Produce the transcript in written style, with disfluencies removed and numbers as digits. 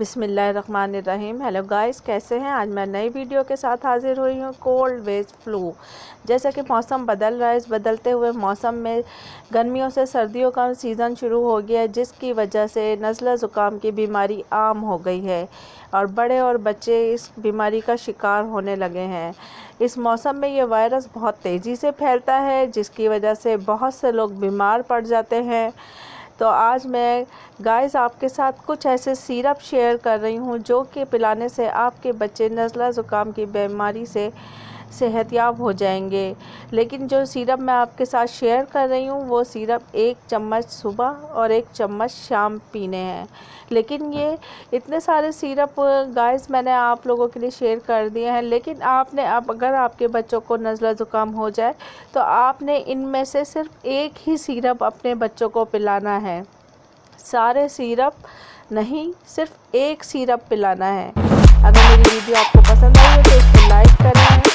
बिस्मिल्लाहिर्रहमानिर्रहीम। Hello guys, कैसे हैं? आज मैं नई वीडियो के साथ हाजिर हुई हूँ। कोल्ड वेव फ्लू, जैसा कि मौसम बदल रहा है, इस बदलते हुए मौसम में गर्मियों से सर्दियों का सीज़न शुरू हो गया है, जिसकी वजह से नज़ला ज़ुकाम की बीमारी आम हो गई है और बड़े और बच्चे इस बीमारी का शिकार होने लगे हैं। इस मौसम में ये वायरस बहुत तेज़ी से फैलता है, जिसकी वजह से बहुत से लोग बीमार पड़ जाते हैं। तो आज मैं गाइस आपके साथ कुछ ऐसे सिरप शेयर कर रही हूँ जो कि पिलाने से आपके बच्चे नज़ला ज़ुकाम की बीमारी से सेहतयाब हो जाएंगे। लेकिन जो सिरप मैं आपके साथ शेयर कर रही हूँ वो सिरप 1 चम्मच सुबह और 1 चम्मच शाम पीने हैं। लेकिन ये इतने सारे सिरप गाइस मैंने आप लोगों के लिए शेयर कर दिए हैं, लेकिन आपने अगर आपके बच्चों को नज़ला ज़ुकाम हो जाए तो आपने इनमें से सिर्फ एक ही सिरप अपने बच्चों को पिलाना है। सारे सिरप नहीं, सिर्फ एक सिरप पिलाना है। अगर मेरी वीडियो आपको पसंद आई है तो इसको लाइक करें,